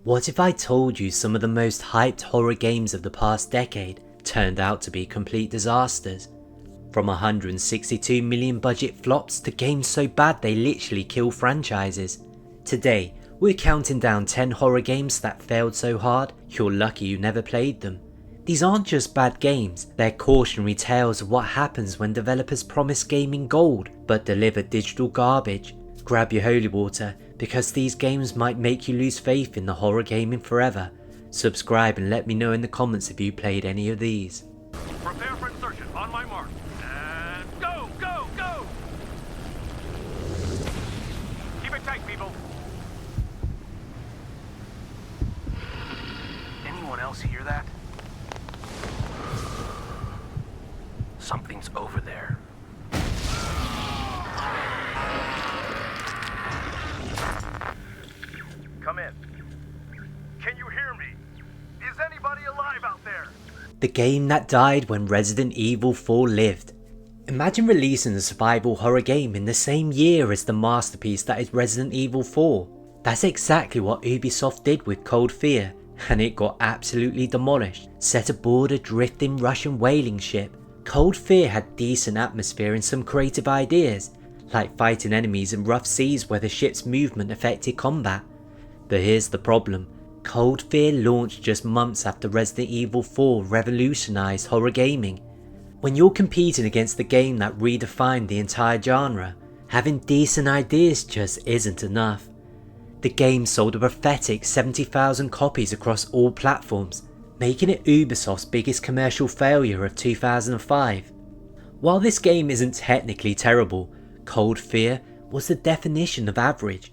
What if I told you some of the most hyped horror games of the past decade turned out to be complete disasters? From 162 million budget flops to games so bad they literally kill franchises. Today, we're counting down 10 horror games that failed so hard you're lucky you never played them. These aren't just bad games, they're cautionary tales of what happens when developers promise gaming gold but deliver digital garbage. Grab your holy water, because these games might make you lose faith in the horror gaming forever. Subscribe and let me know in the comments if you played any of these. Prepare for insertion, on my mark. And go, go, go! Keep it tight, people. Anyone else hear that? Something's over there. Come in. Can you hear me? Is anybody alive out there? The game that died when Resident Evil 4 lived. Imagine releasing a survival horror game in the same year as the masterpiece that is Resident Evil 4. That's exactly what Ubisoft did with Cold Fear, and it got absolutely demolished. Set aboard a drifting Russian whaling ship, Cold Fear had decent atmosphere and some creative ideas, like fighting enemies in rough seas where the ship's movement affected combat. But here's the problem. Cold Fear launched just months after Resident Evil 4 revolutionised horror gaming. When you're competing against the game that redefined the entire genre, having decent ideas just isn't enough. The game sold a pathetic 70,000 copies across all platforms, making it Ubisoft's biggest commercial failure of 2005. While this game isn't technically terrible, Cold Fear was the definition of average.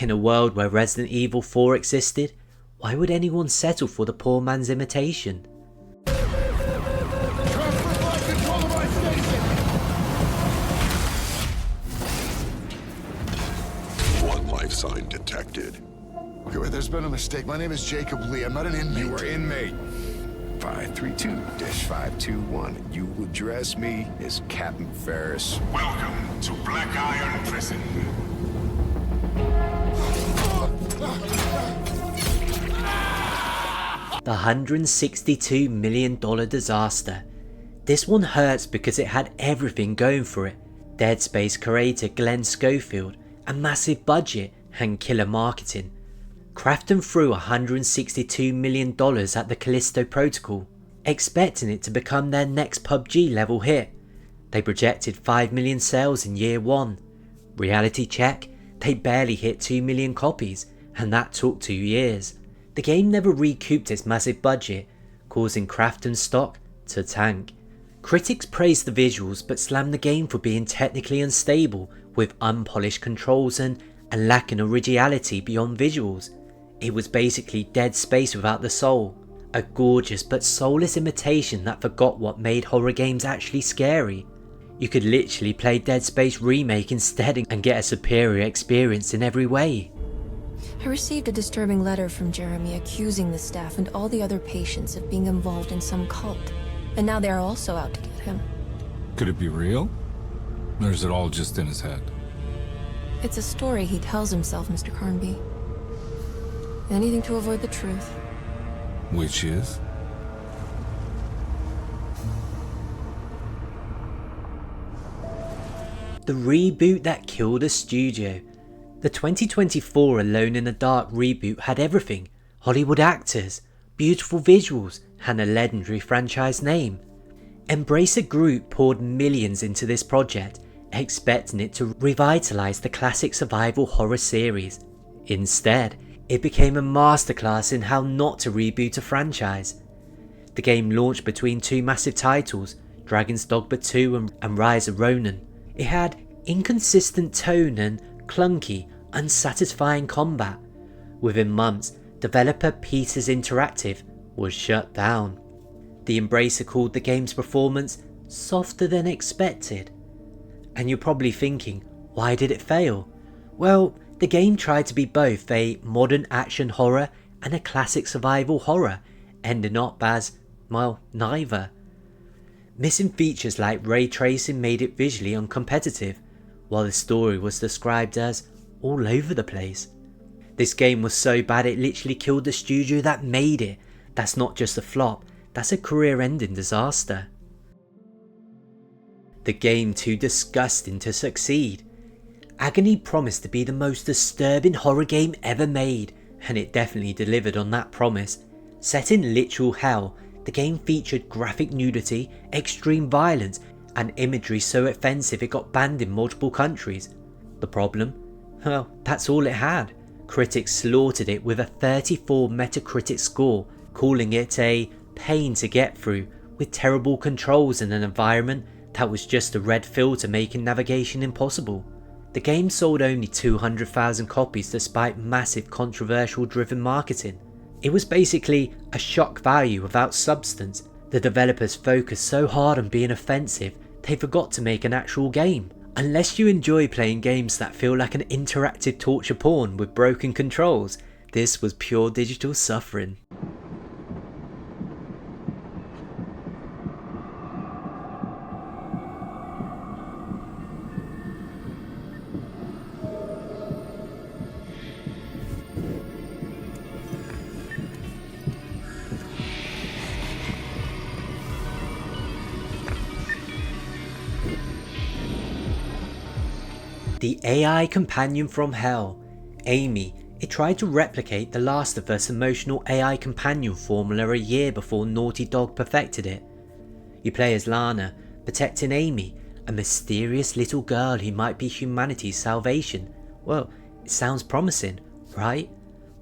In a world where Resident Evil 4 existed, why would anyone settle for the poor man's imitation? One life sign detected. Okay, wait, there's been a mistake. My name is Jacob Lee. I'm not an inmate. You are inmate 532-521. You will address me as Captain Ferris. Welcome to Black Iron Prison. The $162 million disaster. This one hurts because it had everything going for it. Dead Space creator Glenn Schofield, a massive budget and killer marketing. Crafton threw $162 million at the Callisto Protocol, expecting it to become their next PUBG level hit. They projected 5 million sales in year 1. Reality check, they barely hit 2 million copies, and that took 2 years. The game never recouped its massive budget, causing Crafton's stock to tank. Critics praised the visuals but slammed the game for being technically unstable, with unpolished controls and lacking originality beyond visuals. It was basically Dead Space without the soul, a gorgeous but soulless imitation that forgot what made horror games actually scary. You could literally play Dead Space Remake instead and get a superior experience in every way. I received a disturbing letter from Jeremy accusing the staff and all the other patients of being involved in some cult. And now they are also out to get him. Could it be real? Or is it all just in his head? It's a story he tells himself, Mr. Carnby. Anything to avoid the truth. Which is? The reboot that killed a studio. The 2024 Alone in the Dark reboot had everything: Hollywood actors, beautiful visuals, and a legendary franchise name. Embracer Group poured millions into this project, expecting it to revitalise the classic survival horror series. Instead, it became a masterclass in how not to reboot a franchise. The game launched between two massive titles, Dragon's Dogma 2 and Rise of Ronin. It had inconsistent tone and clunky, unsatisfying combat. Within months, developer Peters Interactive was shut down. The Embracer called the game's performance softer than expected. And you're probably thinking, why did it fail? Well, the game tried to be both a modern action horror and a classic survival horror, ending up as, well, neither. Missing features like ray tracing made it visually uncompetitive, while the story was described as all over the place. This game was so bad it literally killed the studio that made it. That's not just a flop, that's a career-ending disaster. The game too disgusting to succeed. Agony promised to be the most disturbing horror game ever made, and it definitely delivered on that promise. Set in literal hell, the game featured graphic nudity, extreme violence, and imagery so offensive it got banned in multiple countries. The problem? Well, that's all it had. Critics slaughtered it with a 34 Metacritic score, calling it a pain to get through, with terrible controls and an environment that was just a red filter making navigation impossible. The game sold only 200,000 copies despite massive controversial driven marketing. It was basically a shock value without substance. The developers focused so hard on being offensive, they forgot to make an actual game. Unless you enjoy playing games that feel like an interactive torture porn with broken controls, this was pure digital suffering. The AI companion from hell, Amy. It tried to replicate the Last of Us emotional AI companion formula a year before Naughty Dog perfected it. You play as Lana, protecting Amy, a mysterious little girl who might be humanity's salvation. Well, it sounds promising, right?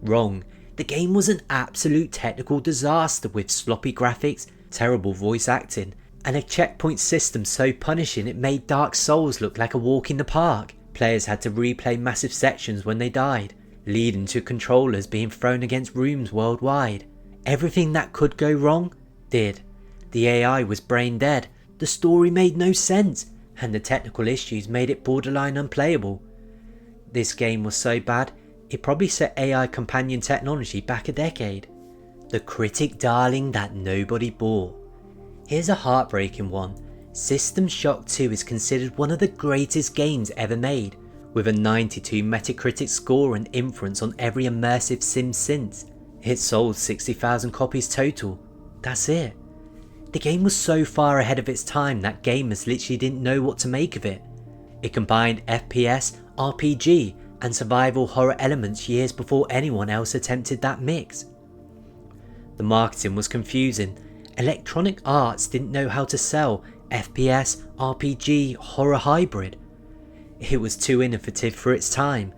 Wrong. The game was an absolute technical disaster with sloppy graphics, terrible voice acting, and a checkpoint system so punishing it made Dark Souls look like a walk in the park. Players had to replay massive sections when they died, leading to controllers being thrown against rooms worldwide. Everything that could go wrong, did. The AI was brain dead, the story made no sense, and the technical issues made it borderline unplayable. This game was so bad, it probably set AI companion technology back a decade. The critic darling that nobody bought. Here's a heartbreaking one. System Shock 2 is considered one of the greatest games ever made, with a 92 Metacritic score and inference on every immersive sim since. It sold 60,000 copies total. That's it. The game was so far ahead of its time that gamers literally didn't know what to make of it. It combined FPS, RPG, and survival horror elements years before anyone else attempted that mix. The marketing was confusing. Electronic Arts didn't know how to sell FPS, RPG, horror hybrid. It was too innovative for its time.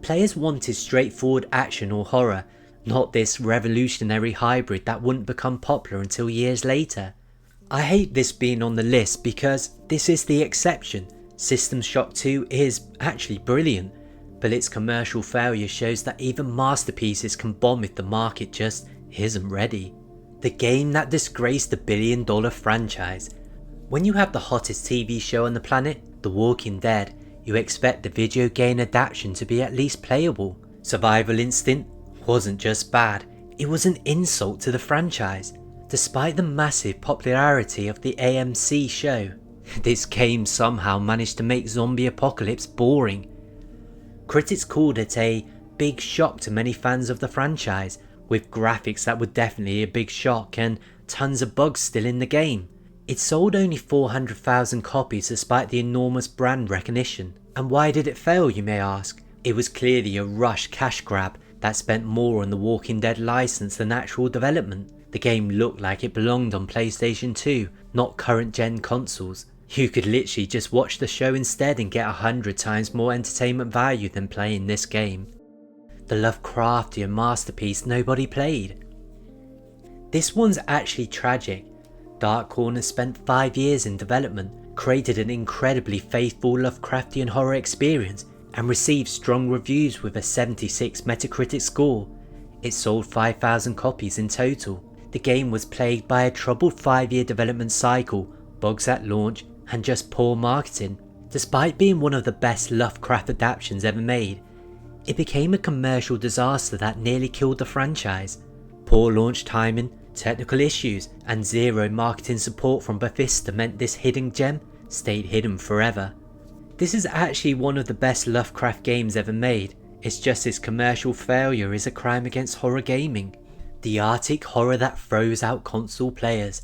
Players wanted straightforward action or horror, not this revolutionary hybrid that wouldn't become popular until years later. I hate this being on the list because this is the exception. System Shock 2 is actually brilliant, but its commercial failure shows that even masterpieces can bomb if the market just isn't ready. The game that disgraced the billion-dollar franchise. When you have the hottest TV show on the planet, The Walking Dead, you expect the video game adaptation to be at least playable. Survival Instinct wasn't just bad, it was an insult to the franchise. Despite the massive popularity of the AMC show, this game somehow managed to make zombie apocalypse boring. Critics called it a big shock to many fans of the franchise, with graphics that were definitely a big shock and tons of bugs still in the game. It sold only 400,000 copies despite the enormous brand recognition. And why did it fail, you may ask? It was clearly a rush cash grab that spent more on the Walking Dead license than actual development. The game looked like it belonged on PlayStation 2, not current gen consoles. You could literally just watch the show instead and get 100 times more entertainment value than playing this game. The Lovecraftian masterpiece nobody played. This one's actually tragic. Dark Corner spent 5 years in development, created an incredibly faithful Lovecraftian horror experience, and received strong reviews with a 76 Metacritic score. It sold 5,000 copies in total. The game was plagued by a troubled 5-year development cycle, bugs at launch, and just poor marketing. Despite being one of the best Lovecraft adaptations ever made, it became a commercial disaster that nearly killed the franchise. Poor launch timing, technical issues, and zero marketing support from Bethesda meant this hidden gem stayed hidden forever. This is actually one of the best Lovecraft games ever made. It's just its commercial failure is a crime against horror gaming. The Arctic horror that throws out console players.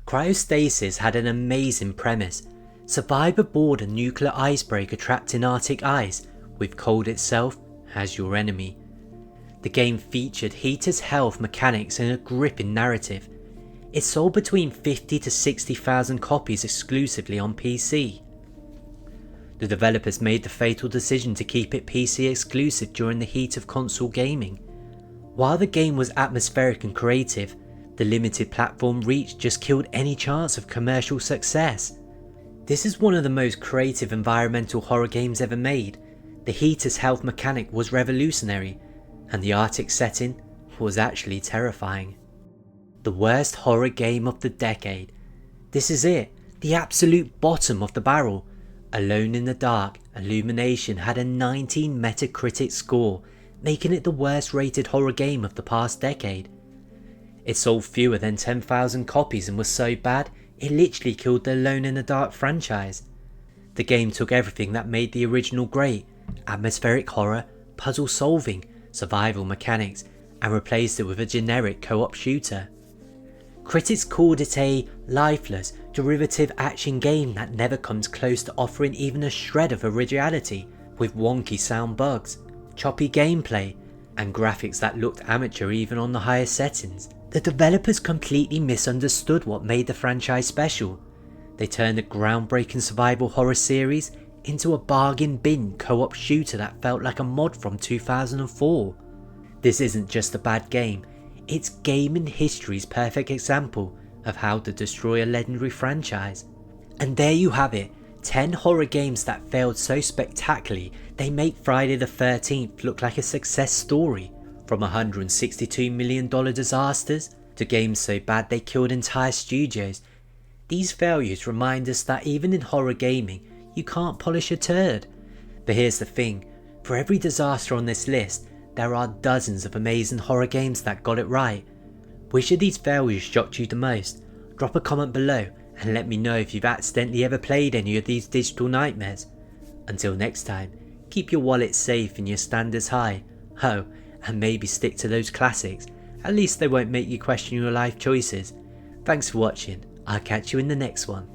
Cryostasis had an amazing premise. Survive aboard a nuclear icebreaker trapped in Arctic ice, with cold itself as your enemy. The game featured heat as health mechanics and a gripping narrative. It sold between 50 to 60,000 copies exclusively on PC. The developers made the fatal decision to keep it PC exclusive during the heat of console gaming. While the game was atmospheric and creative, the limited platform reach just killed any chance of commercial success. This is one of the most creative environmental horror games ever made. The heat as health mechanic was revolutionary, and the Arctic setting was actually terrifying. The worst horror game of the decade. This is it, the absolute bottom of the barrel. Alone in the Dark, Illumination had a 19 Metacritic score, making it the worst rated horror game of the past decade. It sold fewer than 10,000 copies and was so bad, it literally killed the Alone in the Dark franchise. The game took everything that made the original great, atmospheric horror, puzzle solving, survival mechanics, and replaced it with a generic co-op shooter. Critics called it a lifeless, derivative action game that never comes close to offering even a shred of originality, with wonky sound bugs, choppy gameplay, and graphics that looked amateur even on the highest settings. The developers completely misunderstood what made the franchise special. They turned a groundbreaking survival horror series into a bargain bin co-op shooter that felt like a mod from 2004. This isn't just a bad game, it's gaming history's perfect example of how to destroy a legendary franchise. And there you have it, 10 horror games that failed so spectacularly they make Friday the 13th look like a success story. From $162 million disasters to games so bad they killed entire studios. These failures remind us that even in horror gaming, you can't polish a turd. But here's the thing, for every disaster on this list, there are dozens of amazing horror games that got it right. Which of these failures shocked you the most? Drop a comment below and let me know if you've accidentally ever played any of these digital nightmares. Until next time, keep your wallet safe and your standards high. Oh, and maybe stick to those classics, at least they won't make you question your life choices. Thanks for watching, I'll catch you in the next one.